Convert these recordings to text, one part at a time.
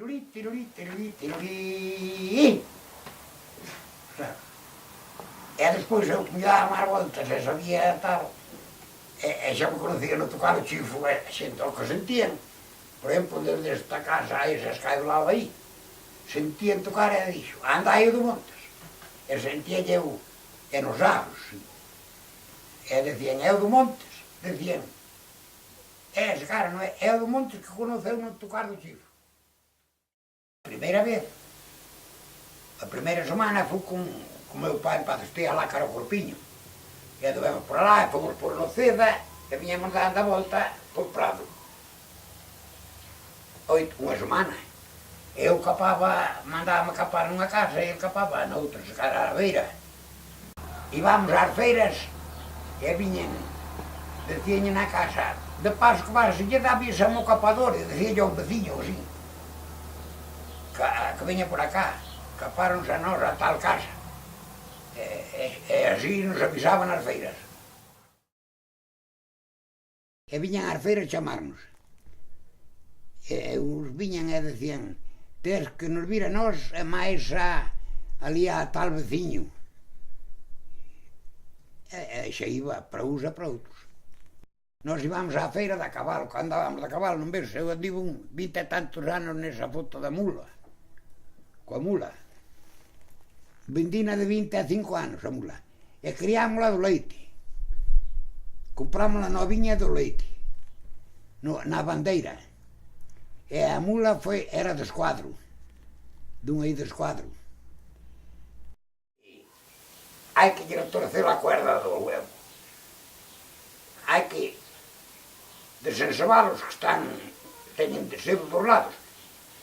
tiruri, tiruri, tiruri, tiruri. E despois eu que me dava máis voltas, e sabía tal. E xa me conocía no tocar o chifo, e xente o que sentían. Por exemplo, desde esta casa a esas que hai do lado aí, sentían tocar e dixo, anda aí o do Montes. E sentía eu, e nos aros. E decían, é o do Montes, decían. Ese cara, non é? É o do Montes que conoceu no tocar do chifo. Primeira vez, a primeira semana fui con meu pai en Paz Estea lá cara ao Corpiño. E anduvemos por lá, e fomos por Noceda, e viñamos dando a volta por Prado. Unha semana. Eu capaba, mandaba-me capar nunha casa, e ele capaba noutra, se cara a beira. Íbamos ás feiras, e viñen, decían na casa, de paso que vas, lle dabas a mo capador, e decía yo a un veciño, así, que viña por acá, caparonse a nós a tal casa. E así nos avisaban as feiras. E viñan ás feiras chamarnos. E uns viñan e decían, tes que nos vir a nós e máis ali a tal veciño. E xa iba para uns e para outros. Nós íbamos á feira da cabalo, que andábamos da cabalo, non ves? Eu andivo 20 e tantos anos nesa foto da mula, coa mula. Vendina de 25 anos a mula. E criámola do leite. Comprámola noviña do leite. Na bandeira. E a mula era de escuadro. Dun aí de escuadro. Hai que lle torcer a cuerda do huevo. Hai que desencebalos que teñen de ser dos lados.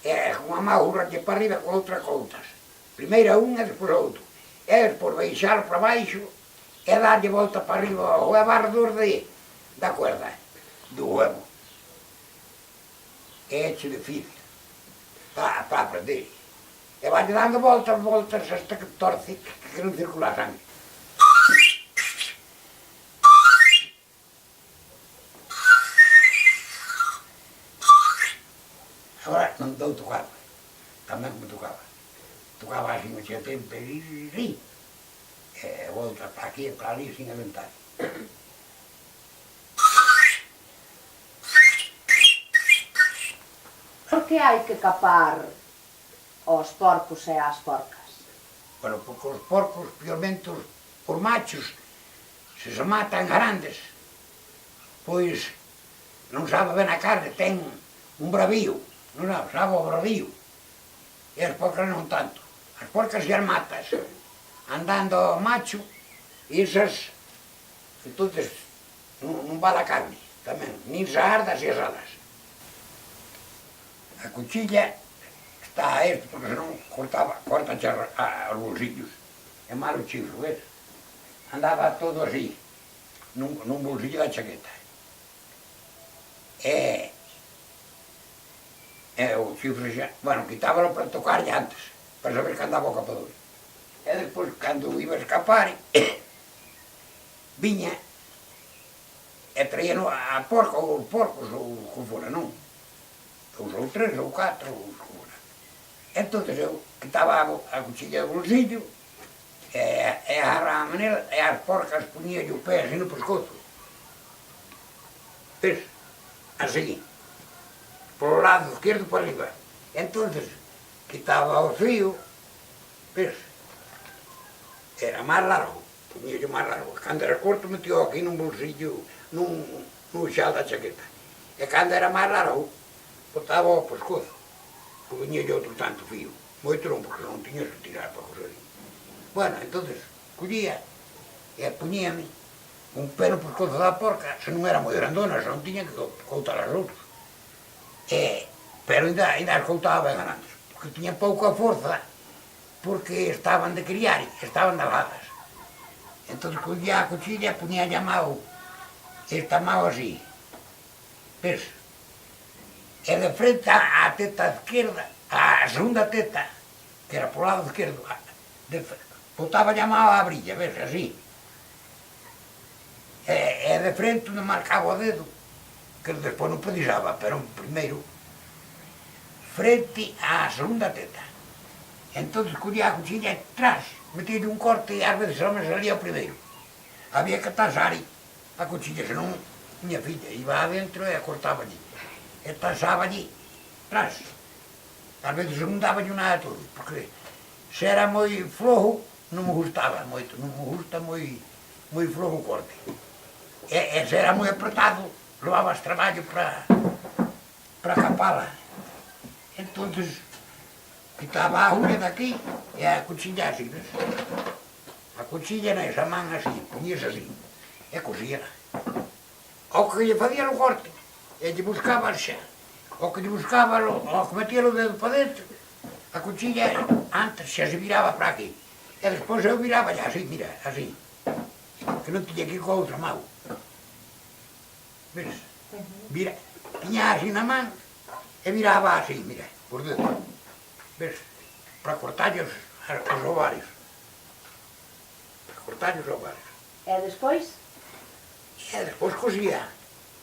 E con a má urralle para arriba, con outra contas. Primeiro un e despois outro. E despois baixalo para baixo e darlle volta para arriba ao abardor da cuerda, do huevo. É hecho difícil para aprender. E vai dando voltas hasta que torce, que non circula a sangre. Agora non dou tocado, tamén me tocaba. Tocaba así no xe tempo, e volta para aquí e para ali sin aventar. Por que hai que capar os porcos e as porcas? Bueno, porque os porcos, piormente os machos, se matan grandes, pois non sabe ben a carne, ten un bravío, non sabe o bravío. E as porcas non tanto. As porcas xa as matas, andando ao macho, e esas, entonces, non vale a carne, tamén, nin se ardas e asadas. A cuchilla está a este, porque senón corta os bolsillos. É malo chifro, ves? Andaba todo así, nun bolsillo da chaqueta. E o chifre xa, bueno, quitábalo para tocarlle antes, para saber que andaba o capador. E despois, cando iba a escapar, viña e traía a porca ou os porcos ou o que fora, non? 2 ou 3 ou 4 ou o que fora. Entón eu quitaba a cuchilla do bolsillo e agarraba a maneira e as porcas puñalle o pé así no pescozo. Ves? Así. Por o lado esquerdo para arriba. Entón quitaba o fío, ves? Era máis largo, puñalle máis largo. Cando era corto metía aquí nun bolsillo, nun xal da chaqueta. E cando era máis largo, botaba o pescozo. Puñalle outro tanto fío. Moito non, porque non tiñas que tirar para coser. Bueno, entón, collía e puñíame un pé no pescozo da porca, se non era moi grandona, se non tiña que coutar as outras. Pero ainda as coutaba ben grandes, porque tiña pouca forza, porque estaban de criar, estaban daladas. Entón collía a cuchilla, puñía a mao, esta mao así, ves? E de frente á teta esquerda, a segunda teta, que era por lado esquerdo, botaba a mao á brilla, ves, así. E de frente onde marcaba o dedo, que despois non precisaba, pero primeiro frente á segunda teta. Entón, collía a cuchilla atrás, metía un corte e ás veces só me salía o primeiro. Había que tasar a cuchilla, senón miña filla iba adentro e a cortaba allí. E tasaba allí, atrás. Ás veces non daba nada de todo, porque se era moi flojo, non me gustaba moito, non me gusta moi flojo o corte. E se era moi apretado, levabas traballo para capala. Entonces, quitaba a ulla daqui e a cuchilla así, ves? A cuchilla nesa man así, poñías así, e cosía. Ao que lle facía o corte, e lle buscaba xa. Ao que lle buscaba, ao que metía o dedo para dentro, a cuchilla antes xa se viraba para aquí. E despois eu viraba xa así, mira, así. Que non tiña que ir coa outra mão. Ves? Vira, tiña así na man e viraba así, mira, por dedo. Ves? Para cortarlle os ovarios. Para cortarlle os ovarios. E despois? E despois cosía.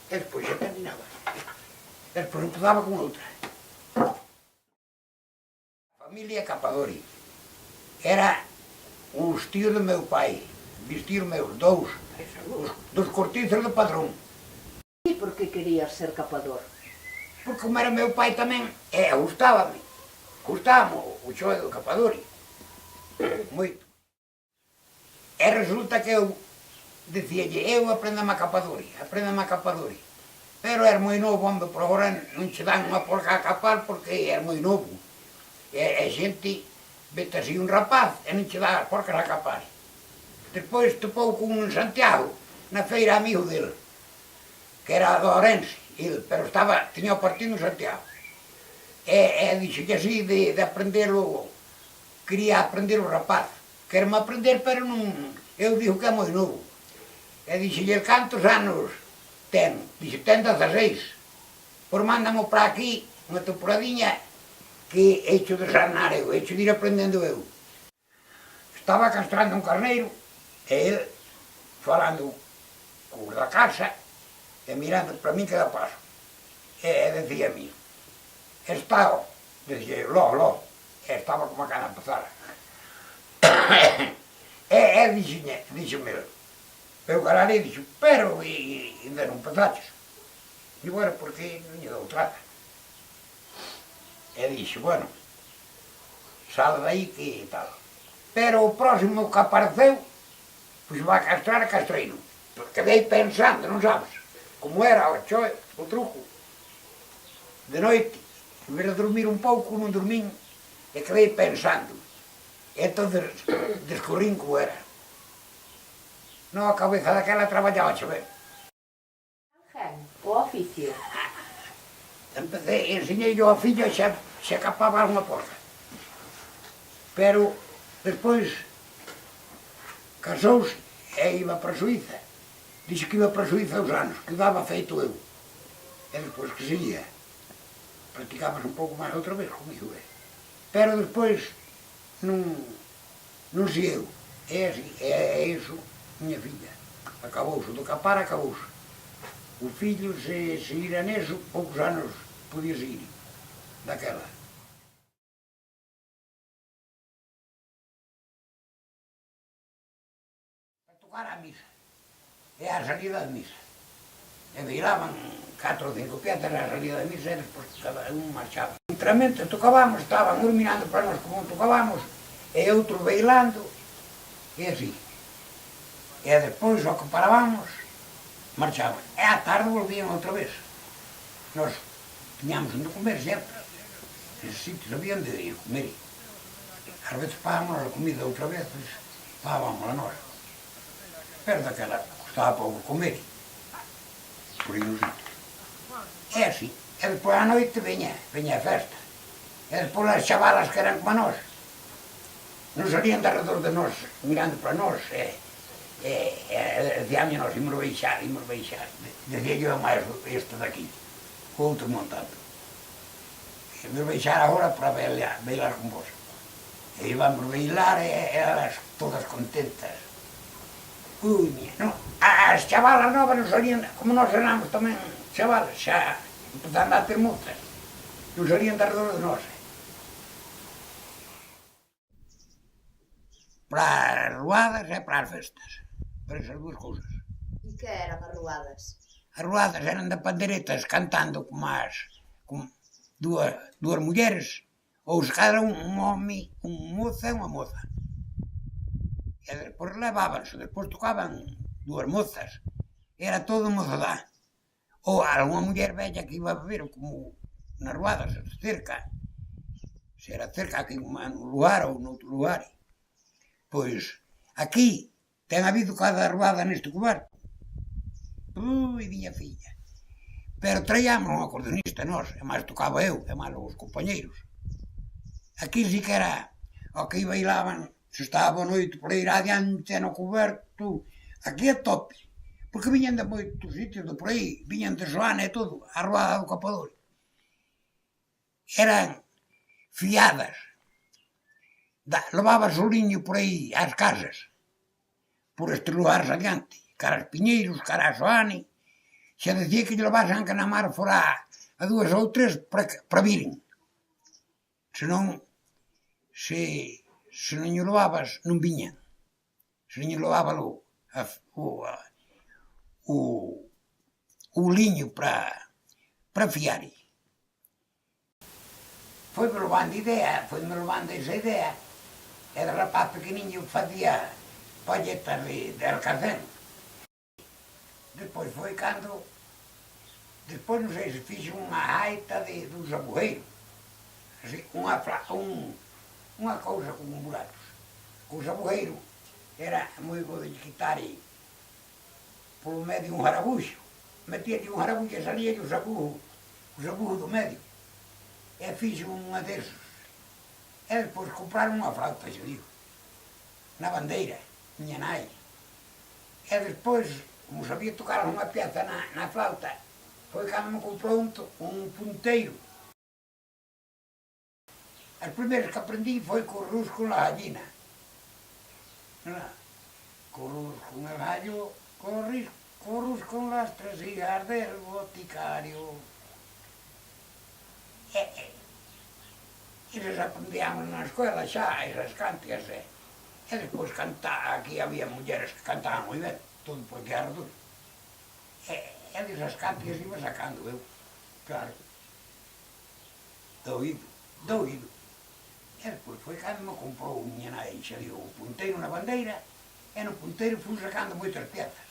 E despois xa terminaba. E despois empezaba con outra. A familia Capadori era os tíos do meu pai. Vestíos meus, dos cortizos do padrón. E por que querías ser capador? Porque como era meu pai tamén, gustábame. Gustábame o xoe do Capadori. Moito. E resulta que eu dicíalle, eu aprendame a Capadori. Pero era moi novo, hombre, por agora non che dan unha porca a capar porque era moi novo. E a xente vete así un rapaz e non che dá as porcas a capar. Despois topou con un Santiago, na feira amigo dele, que era do Ourense, pero tiña o partido en Santiago. E dixo que así de aprendelo, quería aprender o rapaz. Querme aprender, pero non, eu dixo que é moi novo. E dixolle, cantos anos ten? Dixo, ten 16. Por mándamo para aquí, unha temporadiña, que hecho de sarnar eu, hecho de ir aprendendo eu. Estaba castrando un carneiro, e ele, falando co da casa, e mirando para min que da paso. E decía a mí, está, decía, lo, e estaba como a cana empezara. E díxome, eu caralho, dixo, pero ainda non empezaches. E bueno, porque non lle dou trata. E dixo, bueno, sal daí que tal. Pero o próximo que apareceu, pois vai castrar a castreino. Quedei pensando, non sabes, como era o choe, o truco. De noite, en vez de dormir un pouco, non dormín, e quedei pensando. E entón descubrín como era. Non, a cabeza daquela traballaba a chover. O oficio. Enseñei ao fillo e xa capaba unha porca. Pero despois casouse e iba para Suíza. Dixo que iba para Suíza uns anos, que daba feito eu. E despois que seguía. Practicabas un pouco máis outra vez comigo, pero despois non seguiu. É así, é iso, miña filla. Acabouse, do capar acabouse. O fillo, se seguira neso, poucos anos podía seguir, daquela. Para tocar a misa, e a salida da misa. E viraban 4 ou 5 piezas a salida da misa e despois cada un marchaba. Entramente tocábamos, estaban uns mirando para nós como tocábamos, e outros bailando, e así. E despois, ao que parábamos, marchaban. E á tarde volvían outra vez. Nós tiñamos onde comer sempre. Eses sitios habían de ir comer. Ás veces pagábamos a comida outra vez, pagábamos a nós. Pero daquela costaba pouco comer. Por aí nos sitios. É así. E despois á noite veña a festa. E despois as chavalas que eran como a nós, non salían de alrededor de nós, mirando para nós, decían a nós, imos beixar. Decía yo máis este daqui, o outro montando. Imos beixar agora para bailar con vos. E íbamos bailar e elas todas contentas. Ui, non, as chavalas novas non salían, como nós éramos tamén chavalas, xa empezaron a ter mozas. non salían de redor de nós. Para as ruadas e para as festas, para esas dúas cousas. E que eran as ruadas? As ruadas eran de pandeiretas cantando con dúas mulleres, ou se cada un home, un mozo e unha moza. E despois levábanse, despois tocaban dúas mozas. Era todo mozadá. Ou algunha muller bella que iba a beber, como nas ruadas, cerca. Se era cerca aquí nun lugar ou noutro lugar. Pois aquí ten habido cada ruada neste cuberto. Ui, miña filla. Pero traíamos un acordeonista nós, e máis tocaba eu, e máis os compañeiros. Aquí sí que era o que bailaban, se estaba a noite por ir adiante no cuberto, aquí a tope. Porque viñan de moitos sitios de por aí, viñan de Soana e todo, a ruada do Capador. Eran fiadas. Levaba soliño por aí ás casas, por estes lugares adiante, cara aos Piñeiros, cara a Soane. Xa decía que lle levasen que na mar fora a 2 ou 3 para viren. Senón, se non lle levabas, non viñan. Se non lle levabalo o liño para fiar. Foi-me levando esa idea, e de rapaz pequeniño facía palletas de alcacén. Despois foi cando, despois non sei se fixo unha gaita dos abueiros, así, unha cousa con buratos. Os abueiros era moi bo de quitar polo medio un jarabuxo, metíalle un jarabuxo e salíalle o sabugo do medio. E fixo unha desos. E despois compraron unha flauta, xe digo, na bandeira, miña nai. E despois, como sabía tocar unha pieza na flauta, foi cando me comprou un punteiro. As primeiras que aprendí foi corrús con la gallina. Corrús con el gallo, corrús con las 3 hijas del boticario. E les aprendíamos na escola xa, esas cánticas. E despois aquí había mulleres que cantaban moi ben, todo por que ardor. E desas cánticas iba sacando eu, claro. Doído. E despois foi cando me comprou miña nai, xa digo, o punteiro na bandeira, e no punteiro fui sacando moitas piezas.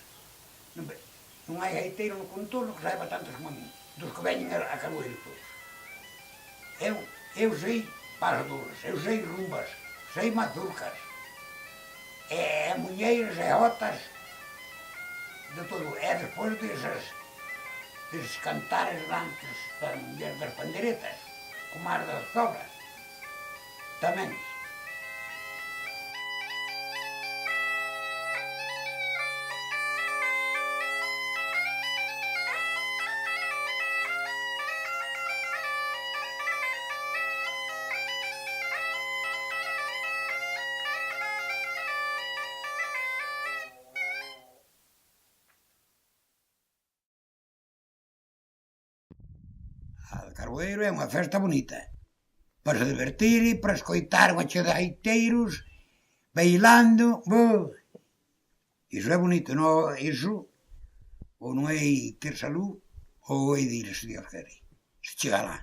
Non hai gaiteiro no contorno que saiba tantas como a mí, dos que veñen a Carboeiro todos. Eu sei pasadoras, eu sei rumbas, sei mazurcas, e muñeiras e otas, de todo. E despois deses cantares dantes das mulleres das pandeiretas, como as das zobras, tamén. A de Carboeiro é unha festa bonita, para se divertir e para escoitar unha chea de gaiteiros bailando. Iso é bonito, non? Iso ou non hai ter salud ou hai de ir, se Dios quere, se chega lá.